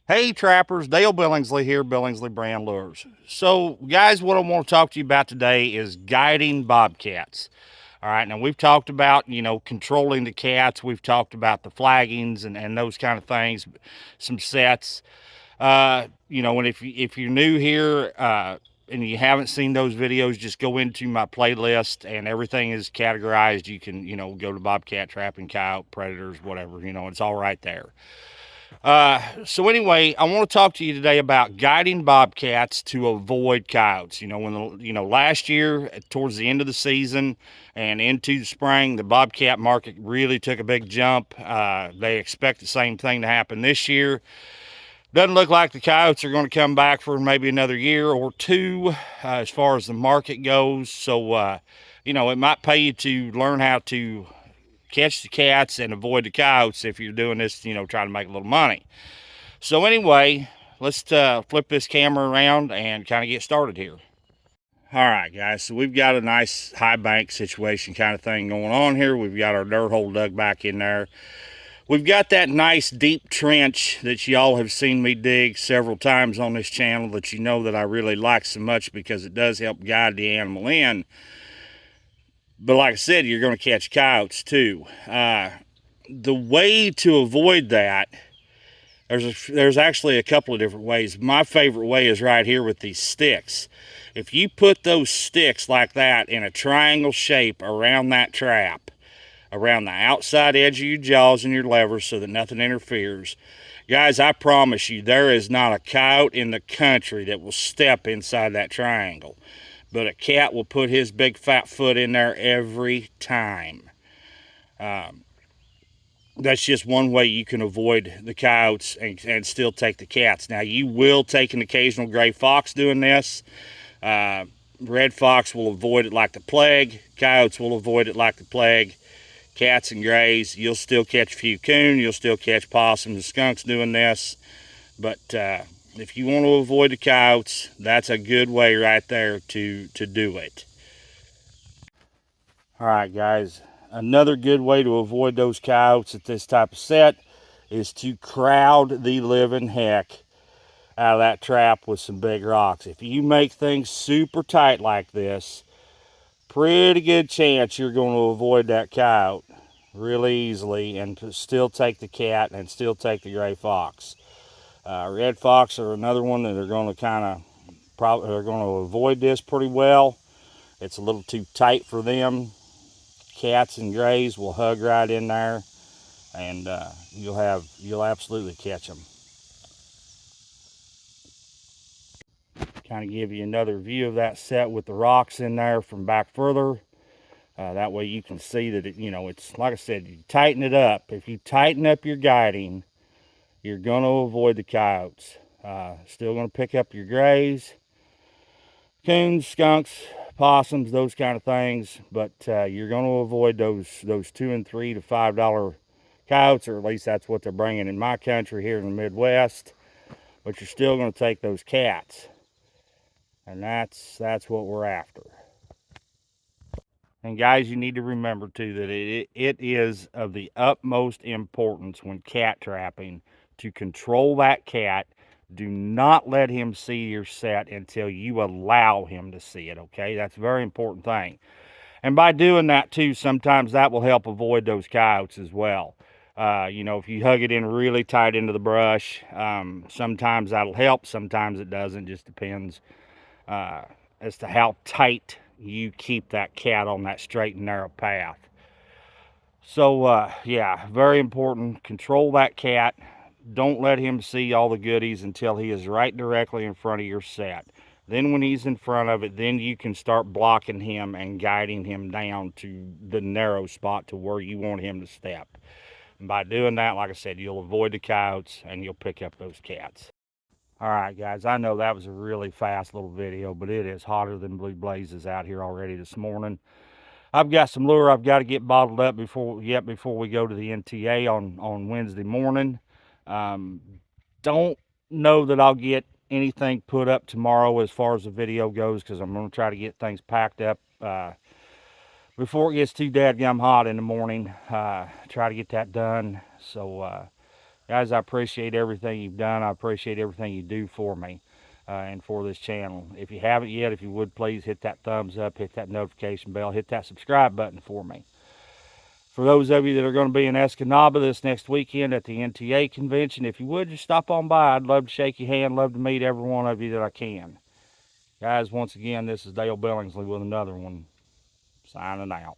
Hey trappers, Dale Billingsley here, Billingsley Brand Lures. So guys, what I want to talk to you about today is guiding bobcats. All right, now we've talked about, controlling the cats. We've talked about the flaggings and those kind of things, some sets. And if you're new here, and you haven't seen those videos, just go into my playlist and everything is categorized. You can, go to bobcat trapping, coyote, predators, whatever, it's all right there. So anyway, I want to talk to you today about guiding bobcats to avoid coyotes. Last year towards the end of the season and into the spring, the bobcat market really took a big jump. They expect the same thing to happen this year. Doesn't look like the coyotes are going to come back for maybe another year or two, as far as the market goes. So, it might pay you to learn how to catch the cats and avoid the coyotes if you're doing this, trying to make a little money. So anyway, let's flip this camera around and kind of get started here. All right, guys, so we've got a nice high bank situation kind of thing going on here. We've got our dirt hole dug back in there. We've got that nice deep trench that y'all have seen me dig several times on this channel that you know that I really like so much because it does help guide the animal in. But like I said, you're going to catch coyotes too. The way to avoid that, there's actually a couple of different ways. My favorite way is right here with these sticks. If you put those sticks like that in a triangle shape around that trap, around the outside edge of your jaws and your levers so that nothing interferes, guys, I promise you there is not a coyote in the country that will step inside that triangle. But a cat will put his big fat foot in there every time. That's just one way you can avoid the coyotes and still take the cats. Now, you will take an occasional gray fox doing this. Red fox will avoid it like the plague. Coyotes will avoid it like the plague. Cats and grays, you'll still catch a few coon. You'll still catch possums and skunks doing this. But if you want to avoid the coyotes, that's a good way right there to do it. All right, guys. Another good way to avoid those coyotes at this type of set is to crowd the living heck out of that trap with some big rocks. If you make things super tight like this, pretty good chance you're going to avoid that coyote really easily and still take the cat and still take the gray fox. Red fox are another one that are going to they're going to avoid this pretty well. It's a little too tight for them. Cats and grays will hug right in there, and you'll absolutely catch them. Kind of give you another view of that set with the rocks in there from back further. That way you can see that it's like I said, you tighten it up. If you tighten up your guiding, you're going to avoid the coyotes. Still going to pick up your grays, coons, skunks, possums, those kind of things, but you're going to avoid those $2 and $3 to $5 coyotes, or at least that's what they're bringing in my country here in the Midwest. But you're still going to take those cats, and that's what we're after. And guys, you need to remember too that it is of the utmost importance when cat trapping to control that cat. Do not let him see your set until you allow him to see it, okay? That's a very important thing. And by doing that too, sometimes that will help avoid those coyotes as well. If you hug it in really tight into the brush, sometimes that'll help, sometimes it doesn't. Just depends as to how tight you keep that cat on that straight and narrow path. So, yeah, very important. Control that cat. Don't let him see all the goodies until he is right directly in front of your set. Then when he's in front of it, then you can start blocking him and guiding him down to the narrow spot to where you want him to step. And by doing that, like I said, you'll avoid the coyotes and you'll pick up those cats. All right, guys, I know that was a really fast little video, but it is hotter than blue blazes out here already this morning. I've got some lure I've got to get bottled up before we go to the NTA on Wednesday morning. Don't know that I'll get anything put up tomorrow as far as the video goes, because I'm going to try to get things packed up before it gets too dadgum hot in the morning. Try to get that done. So Guys, I appreciate everything you've done. I appreciate everything you do for me and for this channel. If you haven't yet, if you would please hit that thumbs up, hit that notification bell, hit that subscribe button for me. For those of you that are going to be in Escanaba this next weekend at the NTA convention, if you would just stop on by. I'd love to shake your hand, love to meet every one of you that I can. Guys, once again, this is Dale Billingsley with another one. Signing out.